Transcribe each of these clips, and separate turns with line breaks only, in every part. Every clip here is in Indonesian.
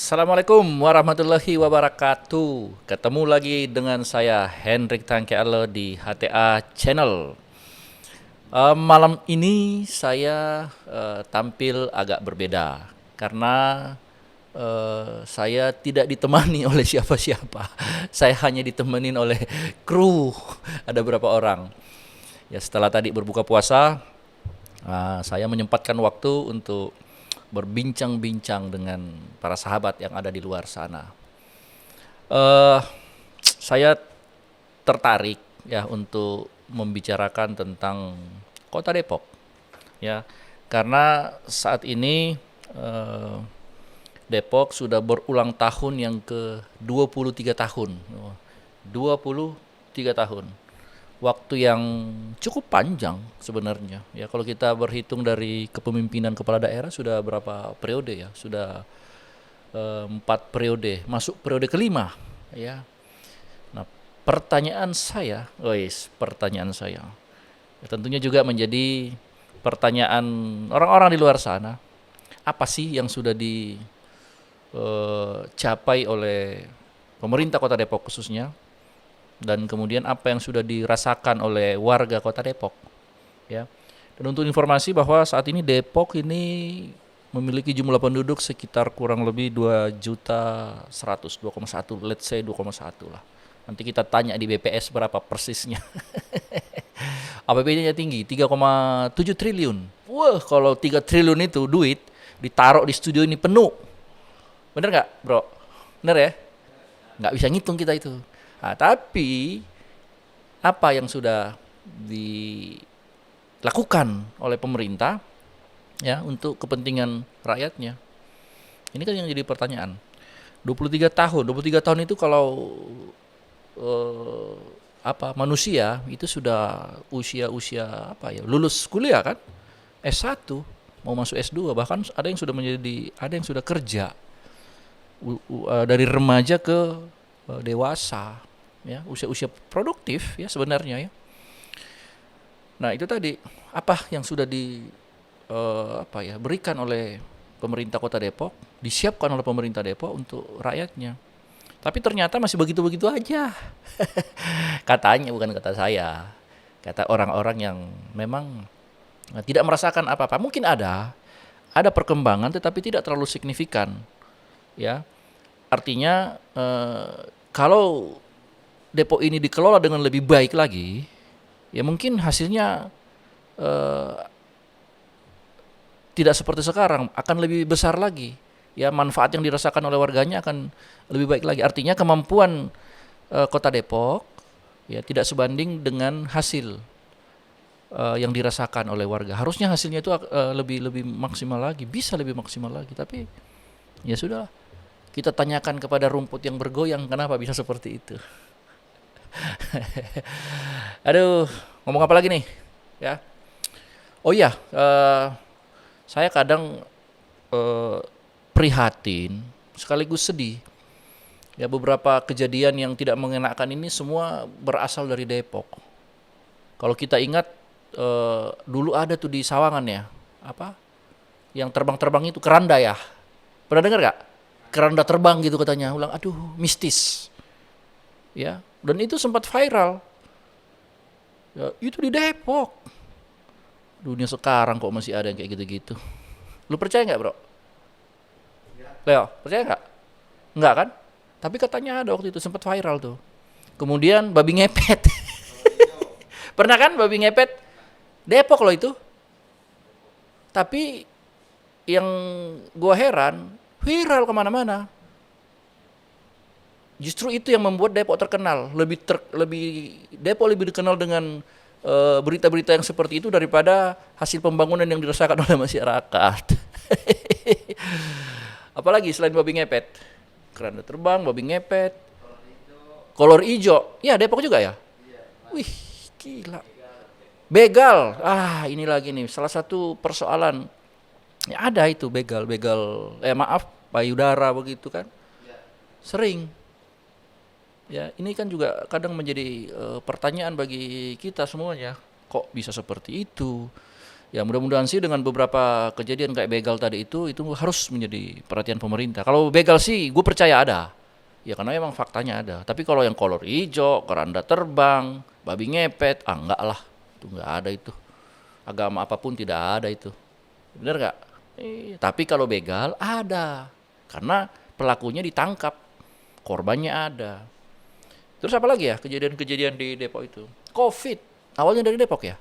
Assalamualaikum warahmatullahi wabarakatuh. Ketemu lagi dengan saya Hendrik Tangkealo di HTA Channel. Malam ini saya tampil agak berbeda karena saya tidak ditemani oleh siapa-siapa. Saya hanya ditemenin oleh kru. Ada berapa orang. Ya setelah tadi berbuka puasa, saya menyempatkan waktu untuk berbincang-bincang dengan para sahabat yang ada di luar sana. Eh, saya tertarik ya untuk membicarakan tentang Kota Depok, ya, karena saat ini eh, Depok sudah berulang tahun yang ke 23 tahun. 23 tahun. Waktu yang cukup panjang sebenarnya. Ya kalau kita berhitung dari kepemimpinan kepala daerah sudah berapa periode ya? Sudah 4 periode, masuk periode kelima ya. Nah, pertanyaan saya ya, tentunya juga menjadi pertanyaan orang-orang di luar sana. Apa sih yang sudah dicapai oleh pemerintah Kota Depok khususnya, dan kemudian apa yang sudah dirasakan oleh warga Kota Depok, ya. Dan untuk informasi bahwa saat ini Depok ini memiliki jumlah penduduk sekitar kurang lebih 2.100.000, 2,1, let's say 2,1 lah. Nanti kita tanya di BPS berapa persisnya. APBD-nya tinggi, 3,7 triliun. Wah, kalau 3 triliun itu duit ditaruh di studio ini penuh. Bener nggak, bro? Bener ya? Nggak bisa ngitung kita itu. Nah, tapi apa yang sudah dilakukan oleh pemerintah ya untuk kepentingan rakyatnya? Ini kan yang jadi pertanyaan. 23 tahun, 23 tahun itu kalau eh, manusia itu sudah usia-usia apa ya? Lulus kuliah kan? S1, mau masuk S2, bahkan ada yang sudah kerja dari remaja ke dewasa, ya, usia-usia produktif ya sebenarnya ya. Nah, itu tadi apa yang sudah berikan oleh pemerintah Kota Depok, disiapkan oleh pemerintah Depok untuk rakyatnya. Tapi ternyata masih begitu-begitu aja. Katanya, bukan kata saya. Kata orang-orang yang memang tidak merasakan apa-apa. Mungkin ada perkembangan tetapi tidak terlalu signifikan, ya. Artinya kalau Depok ini dikelola dengan lebih baik lagi, ya mungkin hasilnya eh, tidak seperti sekarang, akan lebih besar lagi. Ya, manfaat yang dirasakan oleh warganya akan lebih baik lagi. Artinya kemampuan Kota Depok ya tidak sebanding dengan hasil yang dirasakan oleh warga. Harusnya hasilnya itu lebih lebih maksimal lagi, bisa lebih maksimal lagi. Tapi ya sudah, kita tanyakan kepada rumput yang bergoyang kenapa bisa seperti itu. Aduh, ngomong apa lagi nih? Ya. Oh iya, saya kadang eh, prihatin sekaligus sedih. Ya, beberapa kejadian yang tidak mengenakan ini semua berasal dari Depok. Kalau kita ingat dulu ada tuh di Sawangan ya, apa? Yang terbang-terbang itu keranda ya. Pernah dengar gak? Keranda terbang gitu katanya. Ulang, aduh, mistis. Ya, dan itu sempat viral. Ya, itu di Depok. Dunia sekarang kok masih ada yang kayak gitu-gitu. Lu percaya nggak, bro? Leo, percaya nggak? Nggak kan? Tapi katanya ada waktu itu sempat viral tuh. Kemudian babi ngepet. Pernah kan babi ngepet? Depok loh itu. Tapi yang gua heran, viral kemana-mana. Justru itu yang membuat Depok terkenal. Depok lebih dikenal dengan berita-berita yang seperti itu daripada hasil pembangunan yang dirasakan oleh masyarakat. Apalagi selain babi ngepet, keranda terbang, babi ngepet, kolor hijau, ya Depok juga ya. Wih, gila. Begal, ini lagi nih salah satu persoalan. Ya ada itu begal, maaf, payudara begitu kan, sering. Ya, ini kan juga kadang menjadi pertanyaan bagi kita semuanya. Kok bisa seperti itu? Ya mudah-mudahan sih dengan beberapa kejadian kayak begal tadi itu harus menjadi perhatian pemerintah. Kalau begal sih gue percaya ada. Ya karena emang faktanya ada. Tapi kalau yang kolor hijau, keranda terbang, babi ngepet, enggak lah. Itu enggak ada itu. Agama apapun tidak ada itu. Bener nggak? Tapi kalau begal ada. Karena pelakunya ditangkap, korbannya ada. Terus apa lagi ya kejadian-kejadian di Depok itu? Covid. Awalnya dari Depok ya?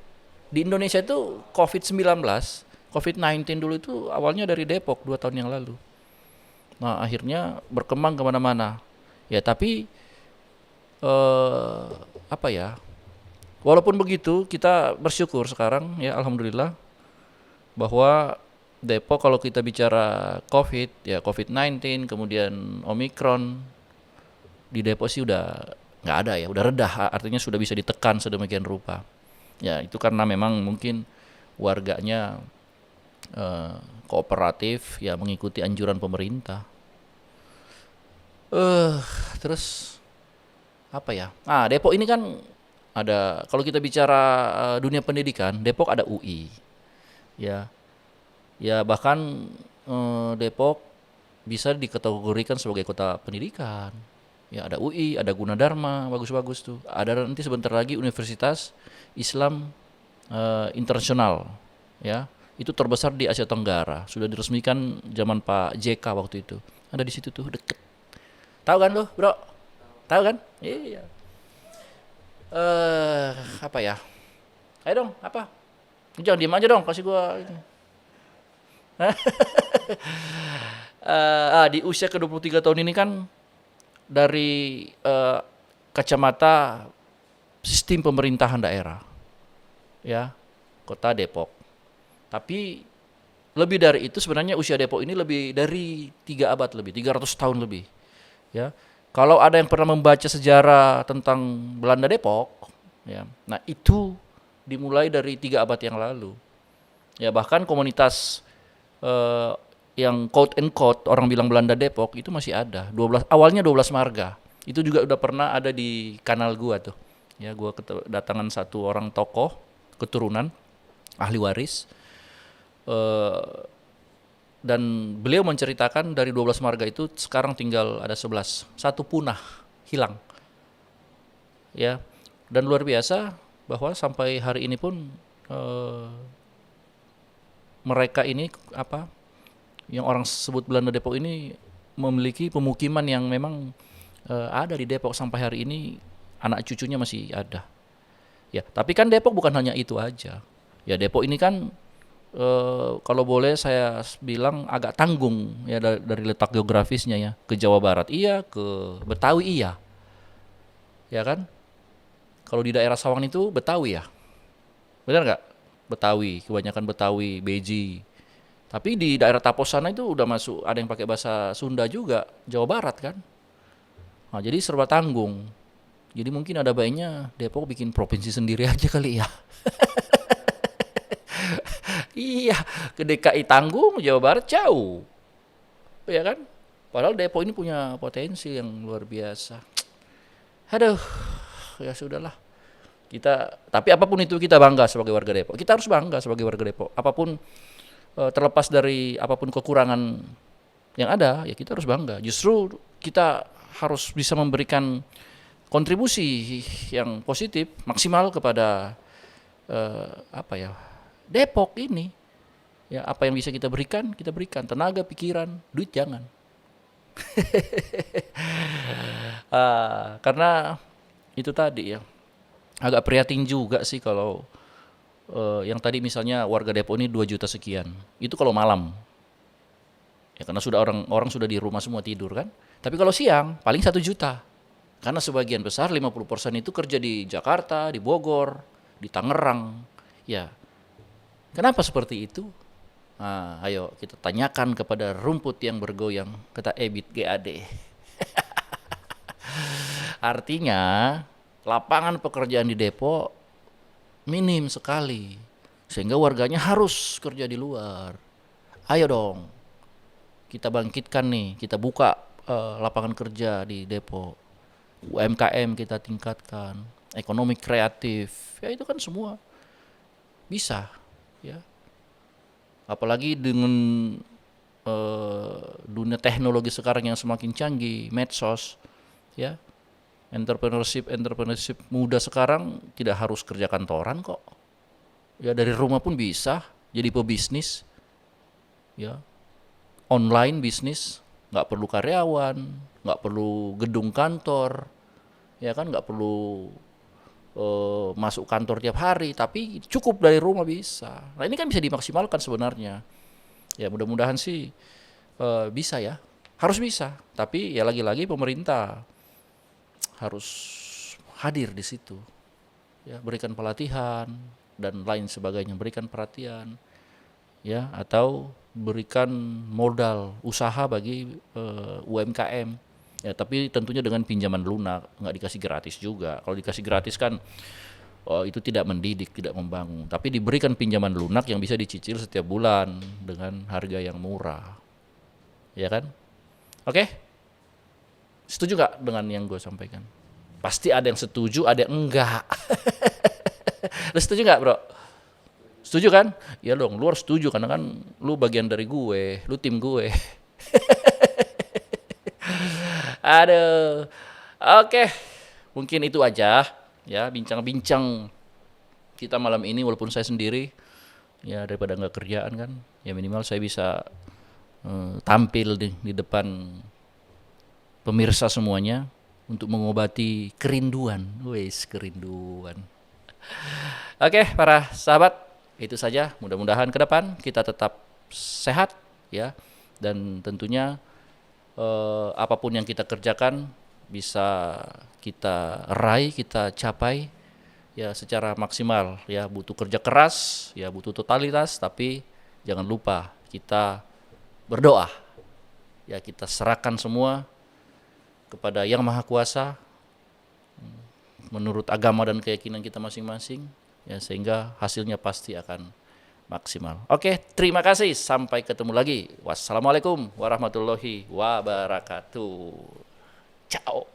Di Indonesia itu COVID-19, COVID-19 dulu itu awalnya dari Depok 2 tahun yang lalu. Nah, akhirnya berkembang kemana-mana. Ya, tapi eh, apa ya? Walaupun begitu, kita bersyukur sekarang ya, alhamdulillah bahwa Depok kalau kita bicara COVID, ya COVID-19, kemudian Omikron di Depok sih udah nggak ada ya, udah redah, artinya sudah bisa ditekan sedemikian rupa. Ya itu karena memang mungkin warganya kooperatif ya mengikuti anjuran pemerintah. Eh terus apa ya? Ah Depok ini kan ada kalau kita bicara dunia pendidikan, Depok ada UI. Ya, ya bahkan Depok bisa dikategorikan sebagai kota pendidikan. Ya ada UI, ada Gunadarma, bagus-bagus tuh. Ada nanti sebentar lagi Universitas Islam Internasional, ya. Itu terbesar di Asia Tenggara. Sudah diresmikan zaman Pak JK waktu itu. Ada di situ tuh deket. Tahu kan lo, bro? Tahu kan? Iya. Apa ya? Ayo dong, apa? Jangan diem aja dong, kasih gua ini. Di usia ke-23 tahun ini kan dari kacamata sistem pemerintahan daerah, ya, kota Depok. Tapi lebih dari itu sebenarnya usia Depok ini lebih dari 3 abad lebih, 300 tahun lebih, ya. Kalau ada yang pernah membaca sejarah tentang Belanda Depok, ya, nah itu dimulai dari 3 abad yang lalu. Ya bahkan komunitas eh, yang quote and quote orang bilang Belanda Depok itu masih ada. 12 awalnya 12 marga. Itu juga udah pernah ada di kanal gua tuh. Ya gua kedatangan satu orang tokoh keturunan ahli waris dan beliau menceritakan dari 12 marga itu sekarang tinggal ada 11. Satu punah, hilang. Ya. Dan luar biasa bahwa sampai hari ini pun mereka ini apa yang orang sebut Belanda Depok ini memiliki pemukiman yang memang ada di Depok sampai hari ini, anak cucunya masih ada. Ya, tapi kan Depok bukan hanya itu aja. Ya Depok ini kan kalau boleh saya bilang agak tanggung ya dari letak geografisnya ya, ke Jawa Barat iya, ke Betawi iya. Ya kan? Kalau di daerah Sawang itu Betawi ya. Benar nggak? Betawi, kebanyakan Betawi, Beji. Tapi di daerah Tapos sana itu udah masuk, ada yang pakai bahasa Sunda juga, Jawa Barat kan. Nah, jadi serba tanggung. Jadi mungkin ada baiknya Depok bikin provinsi sendiri aja kali ya. Iya, ke DKI tanggung, Jawa Barat jauh. Ya kan? Padahal Depok ini punya potensi yang luar biasa. Aduh, ya sudahlah. Tapi apapun itu kita bangga sebagai warga Depok. Kita harus bangga sebagai warga Depok. Apapun terlepas dari apapun kekurangan yang ada, ya kita harus bangga. Justru kita harus bisa memberikan kontribusi yang positif, maksimal kepada apa ya, Depok ini. Ya, apa yang bisa kita berikan, kita berikan. Tenaga, pikiran, duit jangan. Karena itu tadi ya, agak prihatin juga sih kalau yang tadi misalnya warga Depok ini 2 juta sekian. Itu kalau malam. Ya karena sudah orang sudah di rumah semua tidur kan. Tapi kalau siang paling 1 juta. Karena sebagian besar 50% itu kerja di Jakarta, di Bogor, di Tangerang. Ya. Kenapa seperti itu? Nah, ayo kita tanyakan kepada rumput yang bergoyang, kata Ebit GAD. Artinya lapangan pekerjaan di Depok minim sekali. Sehingga warganya harus kerja di luar. Ayo dong. Kita bangkitkan nih, kita buka lapangan kerja di Depok. UMKM kita tingkatkan, ekonomi kreatif. Ya itu kan semua bisa, ya. Apalagi dengan dunia teknologi sekarang yang semakin canggih, medsos, ya, entrepreneurship muda sekarang tidak harus kerja kantoran kok. Ya dari rumah pun bisa jadi pebisnis, ya, online bisnis, nggak perlu karyawan, nggak perlu gedung kantor, ya kan, nggak perlu masuk kantor tiap hari, tapi cukup dari rumah bisa. Nah ini kan bisa dimaksimalkan sebenarnya. Ya mudah-mudahan sih bisa ya, harus bisa. Tapi ya lagi-lagi pemerintah harus hadir di situ, ya, berikan pelatihan dan lain sebagainya, berikan perhatian, ya, atau berikan modal usaha bagi UMKM. Ya, tapi tentunya dengan pinjaman lunak, nggak dikasih gratis juga. Kalau dikasih gratis kan itu tidak mendidik, tidak membangun. Tapi diberikan pinjaman lunak yang bisa dicicil setiap bulan dengan harga yang murah, ya kan? Oke, setuju nggak dengan yang gue sampaikan? Pasti ada yang setuju, ada yang enggak. Lu setuju nggak, bro? Setuju kan? Ya dong, lu harus setuju karena kan lu bagian dari gue, lu tim gue. Aduh. Oke, mungkin itu aja ya bincang-bincang kita malam ini, walaupun saya sendiri ya, daripada nggak kerjaan kan, ya minimal saya bisa tampil di depan pemirsa semuanya untuk mengobati kerinduan. Wes, kerinduan. Oke, para sahabat, itu saja. Mudah-mudahan ke depan kita tetap sehat ya, dan tentunya apapun yang kita kerjakan bisa kita raih, kita capai ya secara maksimal ya. Butuh kerja keras, ya butuh totalitas, tapi jangan lupa kita berdoa. Ya, kita serahkan semua kepada Yang Maha Kuasa menurut agama dan keyakinan kita masing-masing ya, sehingga hasilnya pasti akan maksimal. Oke, terima kasih. Sampai ketemu lagi. Wassalamualaikum warahmatullahi wabarakatuh. Ciao.